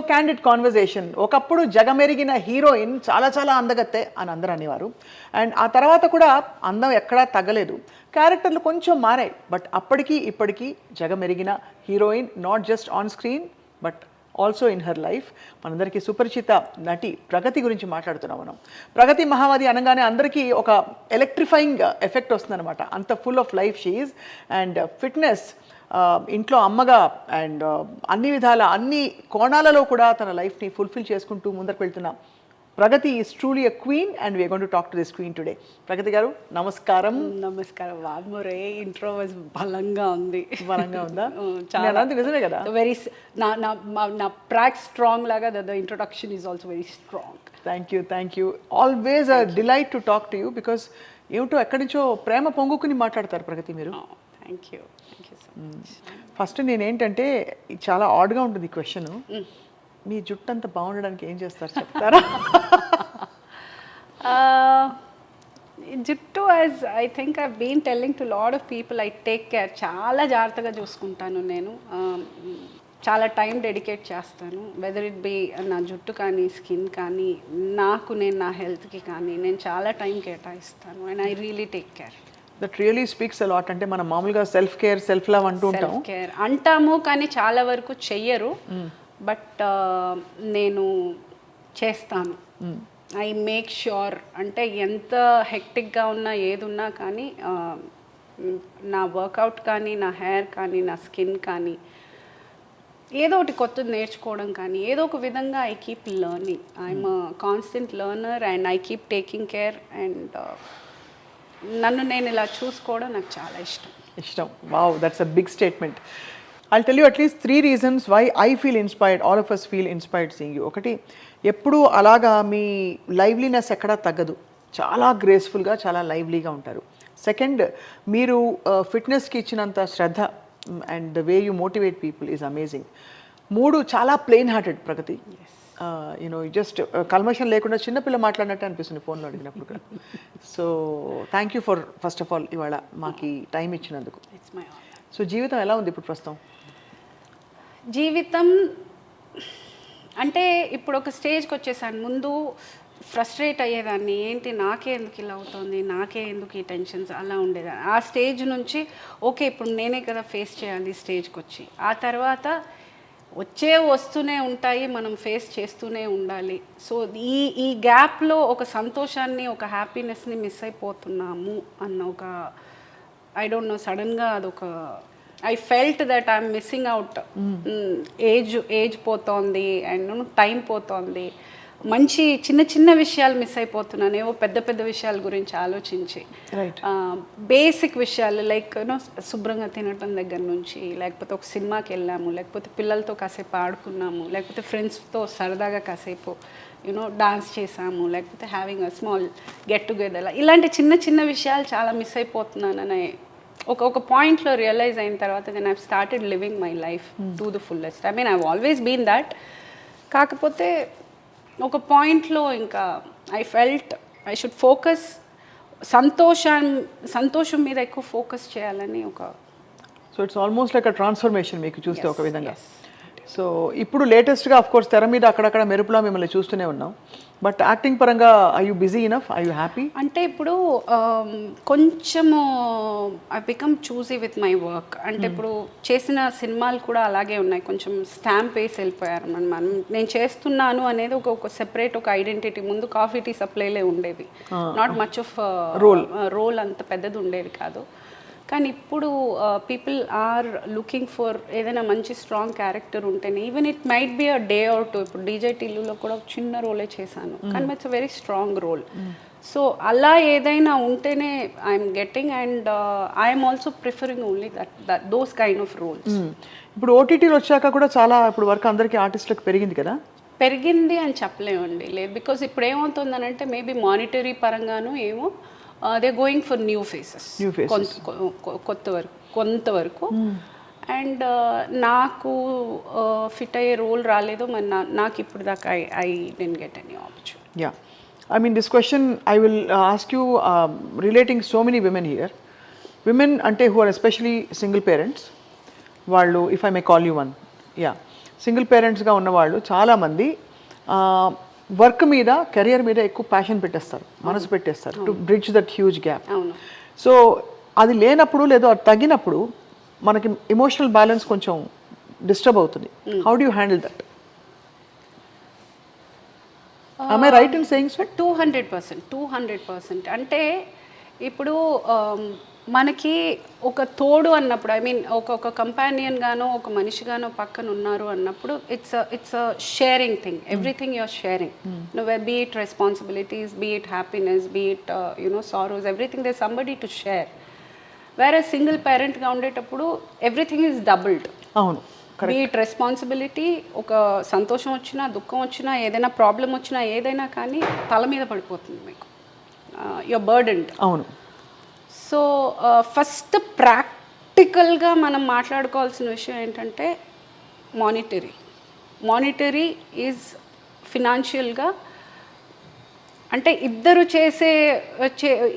Candid conversation. ఒకప్పుడు జగమెరిగిన heroine చాలా చాలా అందగత్తే అని అందరూ అనేవారు. అండ్ ఆ తర్వాత కూడా అందం ఎక్కడా తగ్గలేదు, క్యారెక్టర్లు కొంచెం మారాయి. బట్ అప్పటికి ఇప్పటికీ జగమెరిగిన heroine, not just on screen but also in her life. మనందరికీ సుపరిచిత నటి ప్రగతి గురించి మాట్లాడుతున్నాం మనం. ప్రగతి మహావతి అనగానే అందరికీ ఒక ఎలక్ట్రిఫైయింగ్ ఎఫెక్ట్ వస్తుందన్నమాట. అంత full of life she is. And fitness, ఇంట్లో అమ్మగా అండ్ అన్ని విధాల అన్ని కోణాలలో కూడా తన లైఫ్ని ఫుల్ఫిల్ చేసుకుంటూ ముందరకు వెళ్తున్న Pragathi is truly a queen and we're going to talk to this queen today. Pragathi గారు నమస్కారం. నమస్కారం. వామరే ఇంట్రో వాజ్ బలంగా ఉంది. బలంగా ఉందా? చాలా నిజమే కదా. వెరీ నా ప్రాక్ స్ట్రాంగ్ లాగా the introduction is also very strong. Thank you. Always a delight to talk to you because ఏమిటో ఎక్కడి నుంచో ప్రేమ పొంగుకుని మాట్లాడతారు ప్రగతి మీరు. Thank you so much. First నేనేంటంటే చాలా ఆడ్గా ఉంటుంది ఈ క్వశ్చన్. మీ జుట్టు అంతా బాగుండడానికి ఏం చేస్తారు చెప్తారా? జుట్టు as I think I been telling to lot of people, I take care. చాలా జాగ్రత్తగా చూసుకుంటాను నేను. చాలా టైం డెడికేట్ చేస్తాను. వెదర్ ఇట్ బి నా జుట్టు కానీ స్కిన్ కానీ, నేను నా హెల్త్కి కానీ నేను చాలా టైం కేటాయిస్తాను. And I really take care. That really speaks a lot. అంటే మనం మామూలుగా సెల్ఫ్ కేర్, సెల్ఫ్ లవ్ అంటూ ఉంటాం. సెల్ఫ్ కేర్ అంటాము కానీ చాలా వరకు చెయ్యరు. బట్ నేను చేస్తాను. I make sure. అంటే ఎంత హెక్టిక్గా ఉన్నా ఏది ఉన్నా కానీ నా వర్కౌట్ కానీ, నా హెయిర్ కానీ, నా స్కిన్ కానీ, ఏదో ఒకటి కొత్తది నేర్చుకోవడం కానీ, ఏదో ఒక విధంగా I keep learning. I'm constant learner and I keep taking care. And నన్ను నేను ఇలా చూసుకోవడం నాకు చాలా ఇష్టం. Wow, that's a big statement. I'll tell you at least 3 reasons why I feel inspired, all of us feel inspired seeing you. ఒకటి, ఎప్పుడూ అలాగా మీ లైవ్లీనెస్ ఎక్కడా తగ్గదు. చాలా గ్రేస్ఫుల్గా, చాలా లైవ్లీగా ఉంటారు. సెకండ్, మీరు ఫిట్నెస్కి ఇచ్చినంత శ్రద్ధ and the way you motivate people is amazing. 3, చాలా plain hearted Pragathi. You know just కల్మషం లేకుండా చిన్నపిల్ల మాట్లాడినట్టే అనిపిస్తుంది ఫోన్లో అడిగినప్పుడు కూడా. So thank you for first of all ఇవాళ మాకు టైం ఇచ్చినందుకు. సో జీవితం ఎలా ఉంది ఇప్పుడు ప్రస్తుతం? జీవితం అంటే ఇప్పుడు ఒక స్టేజ్కి వచ్చేసాను. ముందు ఫ్రస్ట్రేట్ అయ్యేదాన్ని, ఏంటి నాకే ఎందుకు ఇలా అవుతుంది, నాకే ఎందుకు ఈ టెన్షన్స్, అలా ఉండేదాన్ని. ఆ స్టేజ్ నుంచి ఓకే ఇప్పుడు నేనే కదా ఫేస్ చేయాలి స్టేజ్కి వచ్చి. ఆ తర్వాత వస్తూనే ఉంటాయి, మనం ఫేస్ చేస్తూనే ఉండాలి. సో ఈ గ్యాప్లో ఒక సంతోషాన్ని, ఒక హ్యాపీనెస్ని మిస్ అయిపోతున్నాము అన్న ఒక, ఐ డోంట్ నో, సడన్గా అదొక I felt that I'm missing out. Age పోతోంది అండ్ టైం పోతోంది. మంచి చిన్న చిన్న విషయాలు మిస్ అయిపోతున్నాను. ఏవో పెద్ద పెద్ద విషయాల గురించి ఆలోచించి, బేసిక్ విషయాలు లైక్ యూనో శుభ్రంగా తినటం దగ్గర నుంచి, లేకపోతే ఒక సినిమాకి వెళ్ళాము, లేకపోతే పిల్లలతో కాసేపు ఆడుకున్నాము, లేకపోతే ఫ్రెండ్స్తో సరదాగా కాసేపు యూనో డాన్స్ చేసాము, లేకపోతే having a small get together. ఇలాంటి చిన్న చిన్న విషయాలు చాలా మిస్ అయిపోతున్నానని ఒక పాయింట్లో రియలైజ్ అయిన తర్వాత then I've started living my life to the fullest. I mean I've always been that. కాకపోతే ఒక పాయింట్లో ఇంకా I felt I should focus, సంతోషం మీద ఎక్కువ ఫోకస్ చేయాలని ఒక. So it's almost like a transformation మీకు చూస్తే ఒక విధంగా. సో ఇప్పుడు లేటెస్ట్గా ఆఫ్ కోర్స్ తెర మీద అక్కడక్కడ మెరుపులా మిమ్మల్ని చూస్తూనే ఉన్నాం. బట్ యాక్టింగ్ పరంగా I you busy enough, I you happy? అంటే ఇప్పుడు కొంచెము I become choosy with my work. అంటే ఇప్పుడు చేసిన సినిమాలు కూడా అలాగే ఉన్నాయి, కొంచెం స్టాంప్ వేసి వెళ్ళిపోయారు. నేను చేస్తున్నాను అనేది ఒక సెపరేట్ ఒక ఐడెంటిటీ. ముందు కాఫీ టీ సప్లైలే ఉండేవి, నాట్ మచ్ ఆఫ్ రోల్ అంత పెద్దది ఉండేది కాదు. కానీ ఇప్పుడు పీపుల్ ఆర్ లుకింగ్ ఫర్ ఏదైనా మంచి స్ట్రాంగ్ క్యారెక్టర్ ఉంటేనే, even it might be a day or two. ఇప్పుడు డీజే టిల్లులో కూడా ఒక చిన్న రోలే చేశాను, కానీ it's a very strong role. So అలా ఏదైనా ఉంటేనే I'm getting. And I'm also preferring only those kind of roles. ఇప్పుడు ఓటీటీలు వచ్చాక కూడా చాలా ఇప్పుడు వర్క్ అందరికీ ఆర్టిస్టులకు పెరిగింది కదా? పెరిగింది అని చెప్పలేమండి, లేదు. బికాస్ ఇప్పుడు ఏమవుతుందనంటే మేబీ మానిటరీ పరంగాను ఏమో they going for new faces కొంతవరకు. అండ్ నాకు ఫిట్ అయ్యే రోల్ రాలేదు, మరి నాకు ఇప్పుడు దాకా I didn't get any opportunity. Yeah, I mean, this question I will ask you relating so many women here. Women ante who are especially single parents, vallu, if I may call you one, yeah, single పేరెంట్స్గా ఉన్నవాళ్ళు చాలామంది work మీద career మీద ఎక్కువ passion పెట్టేస్తారు, మనసు పెట్టేస్తారు to bridge that huge gap. అవును. సో అది లేనప్పుడు లేదా అది తగ్గినప్పుడు మనకి ఎమోషనల్ బ్యాలెన్స్ కొంచెం డిస్టర్బ్ అవుతుంది. How do you handle that? am I right in saying so? 200%. అంటే ఇప్పుడు మనకి ఒక తోడు అన్నప్పుడు, ఐ మీన్ ఒక కంపానియన్ గానో ఒక మనిషిగానో పక్కన ఉన్నారు అన్నప్పుడు it's sharing thing. Everything you're sharing. Be it responsibilities, be it happiness, be it sorrows, everything they somebody to share. వేరే సింగిల్ పేరెంట్గా ఉండేటప్పుడు ఎవ్రీథింగ్ ఈజ్ డబుల్డ్. అవును. బీ ఇట్ రెస్పాన్సిబిలిటీ, ఒక సంతోషం వచ్చినా దుఃఖం వచ్చినా ఏదైనా ప్రాబ్లం వచ్చినా ఏదైనా కానీ తల మీద పడిపోతుంది మీకు, యువర్ బర్డెన్డ్. అవును. సో ఫస్ట్ ప్రాక్టికల్గా మనం మాట్లాడుకోవాల్సిన విషయం ఏంటంటే మానిటరీ ఈజ్ ఫినాన్షియల్గా, అంటే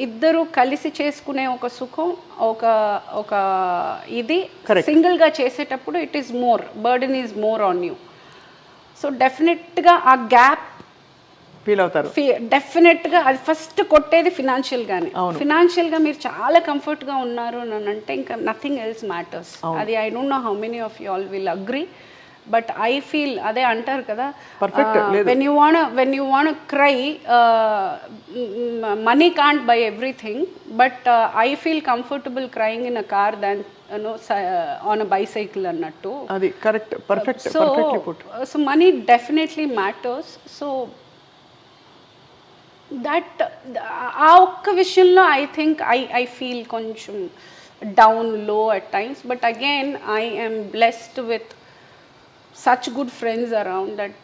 ఇద్దరు కలిసి చేసుకునే ఒక సుఖం, ఒక ఇది సింగిల్గా చేసేటప్పుడు it is more burden is more on you. So డెఫినెట్గా ఆ గ్యాప్ ఫీల్ అవుతారు. డెఫినెట్గా అది ఫస్ట్ కొట్టేది ఫినాన్షియల్గానే. ఫినాన్షియల్గా మీరు చాలా కంఫర్ట్గా ఉన్నారు అని అంటే ఇంకా నథింగ్ ఎల్స్ మ్యాటర్స్. అది I don't know how many of you all will agree, but I feel అదే అంటారు కదా, when you want cry, money can't by everything, but I feel comfortable crying in a car than on a bicycle అన్నట్టు. అది correct, perfect. So money definitely matters. So that ఆ ఒక్క విషయంలో I think I feel కొంచెం down లో at times, but again I am blessed with such good friends around that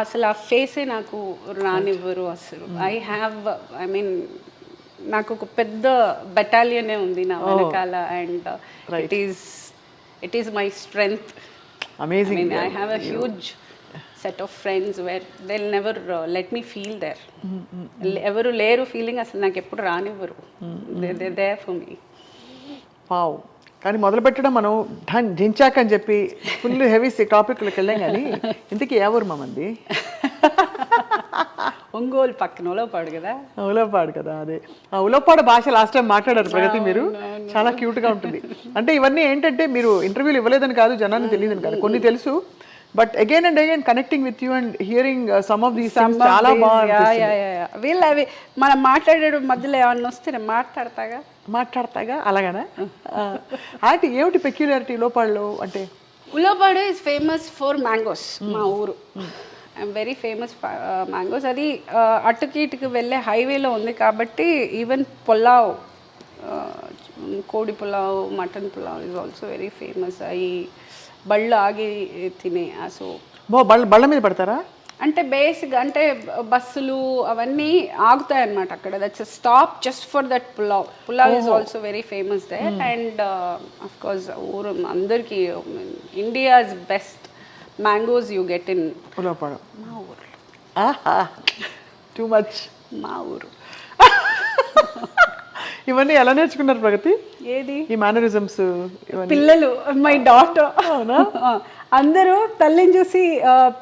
అసలు ఆ ఫేసే నాకు రానివ్వరు అసలు. ఐ మీన్ నాకు ఒక పెద్ద బెటాలియనే ఉంది నా వెనకాల, and it is my strength. Amazing. I mean, I have a huge set of friends where they'll never let me feel there. ఎవరు లేరు ఫీలింగ్ అసలు నాకు ఎప్పుడు రానివ్వరు. They're there for me. Wow. కానీ మొదలు పెట్టడం మనం జించాక్ అని చెప్పి ఫుల్ హెవీ టాపిక్లోకి వెళ్ళాం. కానీ ఇంతకీ ఎవరు మంది? ఒంగోలు పక్కన ఉలవపాడు కదా. ఉలవపాడు కదా, అదే ఉలవపాడు భాష లాస్ట్ టైం మాట్లాడారు ప్రగతి మీరు, చాలా క్యూట్గా ఉంటుంది. అంటే ఇవన్నీ ఏంటంటే మీరు ఇంటర్వ్యూలు ఇవ్వలేదని కాదు, జనాన్ని తెలియదని కాదు, కొన్ని తెలుసు, but again and again connecting with you and hearing some of these things చాలా బాగుంది. వీళ్ళు అవి మనం మాట్లాడే మధ్యలో ఏమన్నా వస్తే మాట్లాడతాగా అలాగనా? అంటే ఏమిటి పెక్యులారిటీ ఉలవపాడులో? అంటే Ulavapadu is famous for mangoes. మా ఊరు వెరీ ఫేమస్ మ్యాంగోస్. అది అటుకి ఇటుకి వెళ్ళే హైవేలో ఉంది కాబట్టి ఈవెన్ పులావ్, కోడి pulao, mutton pulao is also very famous. అవి బళ్ళు ఆగి తినే. సో బళ్ళ మీద పడతారా? అంటే బేసిక్ అంటే బస్సులు అవన్నీ ఆగుతాయి అన్నమాట అక్కడ. That's a stop just for that pulao is also very famous there. And of course ఊరు అందరికీ India's best mangoes you get in Ulavapadu. మా ఊరు. Too much. మా ఊరు. ఇవన్నీ ఎలా నేర్చుకున్నారు ప్రగతి? ఏది ఈ మేనరిజమ్స్? పిల్లలు, మై డాటర్. అందరూ తల్లిని చూసి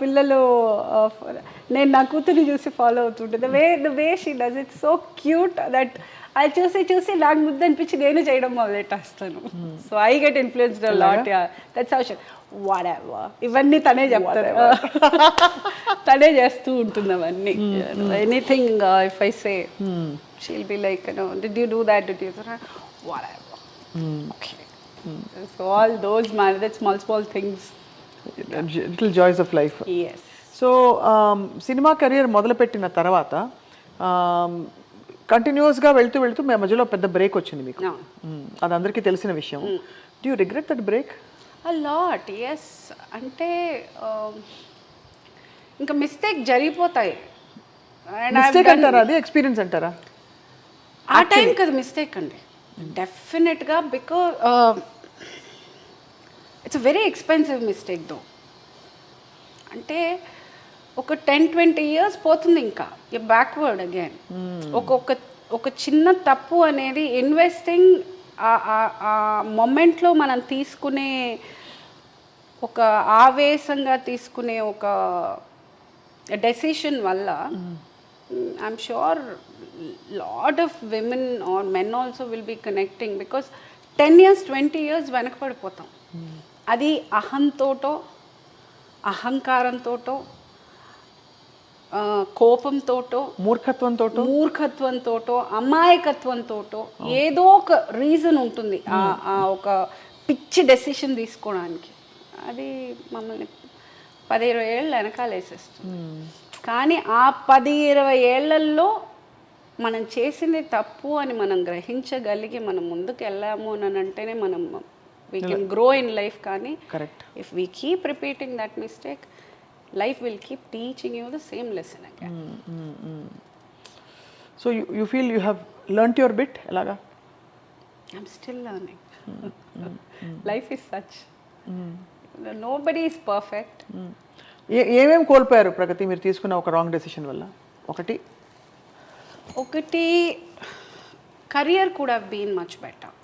పిల్లలు, నేను నా కూతుర్ని చూసి ఫాలో అవుతుంటే the way she does it so cute that అది చూసి నాకు ముద్ద అనిపించి నేను చేయడం మొదలెట్టేస్తాను. So I get influenced a lot. That's how she whatever. ఇవన్నీ తనే చెప్తారు, తనే చేస్తూ ఉంటుంది అవన్నీ. Anything if I say she'll be like, did you do that, whatever. Okay. So all those that small things, little joys of life. Yes. So cinema career మొదలుపెట్టిన తర్వాత కంటిన్యూస్గా వెళ్తూ మధ్యలో పెద్ద బ్రేక్ వచ్చింది మీకు. అది అందరికీ తెలిసిన విషయం. Do you regret that break? a lot, yes. అంటే ఇంకా మిస్టేక్ జరిగిపోతాయి. మిస్టేక్ అంటారా, అది ఎక్స్పీరియన్స్ అంటారా? ఆ టైం కదా మిస్టేక్ అండి, డెఫినెట్గా. Because it's very expensive mistake though. అంటే ఒక 10-20 years పోతుంది, ఇంకా బ్యాక్వర్డ్ అగైన్. ఒక చిన్న తప్పు అనేది ఇన్వెస్టింగ్ ఆ మొమెంట్లో మనం తీసుకునే ఒక ఆవేశంగా తీసుకునే ఒక డెసిషన్ వల్ల I'm sure lot of women or men also will be connecting because 10 years 20 years వెనకపడిపోతాం. అది అహంతోటో అహంకారంతోటో కోపంతోటో మూర్ఖత్వంతోటో అమాయకత్వంతోటో ఏదో ఒక రీజన్ ఉంటుంది ఆ ఒక పిచ్చి డెసిషన్ తీసుకోవడానికి. అది మమ్మల్ని 10-20 ఏళ్ళు వెనకాలేసేస్తుంది. కానీ ఆ 10-20 ఏళ్లలో మనం చేసింది తప్పు అని మనం గ్రహించగలిగి మనం ముందుకు వెళ్ళాము అని అంటేనే మనం we can grow in life. కానీ if we keep repeating that mistake, life will keep teaching you the same lesson again. So you feel you have learnt your bit elaga? I'm still learning. Life is such. Nobody is perfect. ఏమేం కోల్పోయారు ప్రగతి మీరు తీసుకున్న ఒక wrong decision వల్ల? ఒకటి career could have been much better.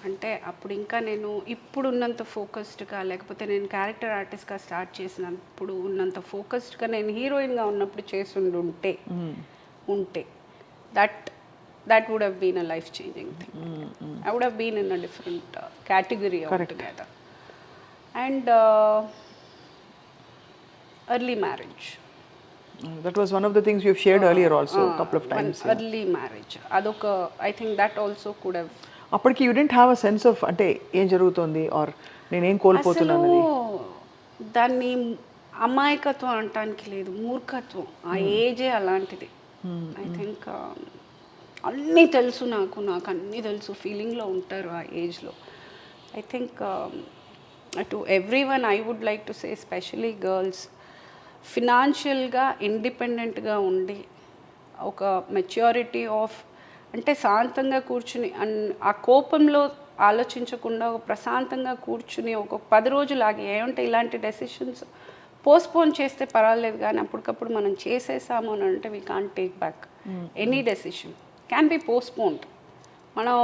అంటే అప్పుడు ఇంకా నేను ఇప్పుడున్నంత ఫోకస్డ్గా, లేకపోతే నేను క్యారెక్టర్ ఆర్టిస్ట్గా స్టార్ట్ చేసినప్పుడు ఉన్నంత ఫోకస్డ్గా నేను హీరోయిన్గా ఉన్నప్పుడు చేసి ఉంటే that would have been a life changing thing. I would have been in a different category altogether. And early marriage, that was one of the things you've shared earlier also a couple of times. Early marriage అదొక, I think that also could have. అప్పటికి you didn't have a sense of అంటే ఏం జరుగుతుంది are నేనేం కోల్పోతున్నాను. దాన్ని అమాయకత్వం అనటానికి లేదు, మూర్ఖత్వం. ఆ ఏజే అలాంటిది. ఐ థింక్ అన్నీ తెలుసు, నాకు అన్నీ తెలుసు ఫీలింగ్లో ఉంటారు ఆ ఏజ్లో. I think to everyone I would like to say, especially girls, ఫినాన్షియల్గా ఇండిపెండెంట్గా ఉండి ఒక మెచ్యూరిటీ ఆఫ్, అంటే శాంతంగా కూర్చుని ఆ కోపంలో ఆలోచించకుండా ఒక ప్రశాంతంగా కూర్చుని ఒక 10 రోజులు ఆగి ఏమంటే ఇలాంటి డెసిషన్స్ పోస్ట్పోన్ చేస్తే పర్వాలేదు, కానీ అప్పటికప్పుడు మనం చేసేసాము అని అంటే we can't take back any decision. Can be postponed. మనం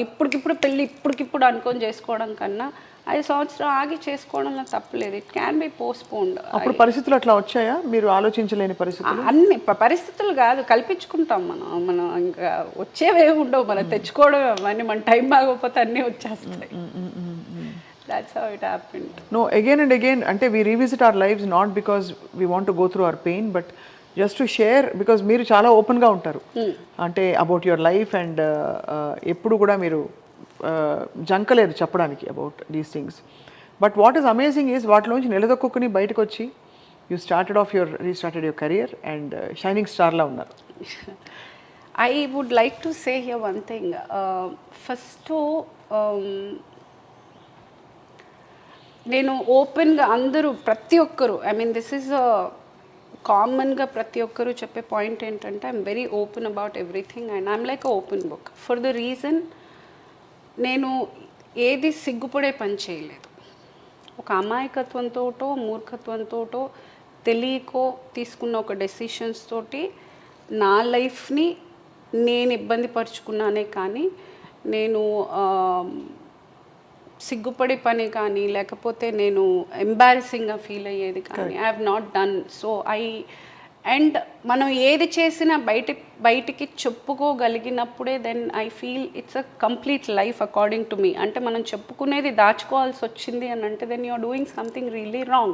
ఇప్పటికిప్పుడు పెళ్ళి ఇప్పటికిప్పుడు అనుకొని చేసుకోవడం కన్నా 5 సంవత్సరాలు ఆగి చేసుకోవడంలో తప్పలేదు. It can be postponed. అప్పుడు పరిస్థితులు అట్లా వచ్చాయా? మీరు ఆలోచించలేని పరిస్థితులు? అన్ని పరిస్థితులు కాదు, కల్పించుకుంటాం మనం ఇంకా వచ్చేవేమి ఉండవు, మనం తెచ్చుకోవడం అవన్నీ. మన టైం బాగోకపోతే అన్నీ వచ్చేస్తాయి. That's how it happened. No, again and again, ante we revisit our lives not because we want to go through our pain, but just to share, because మీరు చాలా ఓపెన్గా ఉంటారు అంటే అబౌట్ యువర్ లైఫ్. అండ్ ఎప్పుడు కూడా మీరు జంకలేదు చెప్పడానికి about these things. But what is amazing is వాటిలోంచి నిలదొక్కుని బయటకు వచ్చి you restarted your career and shining స్టార్లా ఉన్నారు. I would like to say here one thing. First, నేను ఓపెన్గా అందరూ ప్రతి ఒక్కరు, ఐ మీన్ దిస్ ఈజ్ కామన్గా ప్రతి ఒక్కరు చెప్పే పాయింట్ ఏంటంటే I'm very open about everything and I'm like a open book. For the reason, నేను ఏది సిగ్గుపడే పని చేయలేదు. ఒక అమాయకత్వంతోటో మూర్ఖత్వంతోటో తెలియకో తీసుకున్న ఒక డెసిషన్స్ తోటి నా లైఫ్ని నేను ఇబ్బంది పరుచుకున్నానే కానీ నేను సిగ్గుపడే పని కానీ లేకపోతే నేను ఎంబారసింగ్గా ఫీల్ అయ్యేది కానీ I have not done. So and మనం ఏది చేసినా బయటికి చెప్పుకోగలిగినప్పుడే then I feel it's a complete life according to me. అంటే మనం చెప్పుకునేది దాచుకోవాల్సి వచ్చింది అని అంటే then you are doing something really wrong.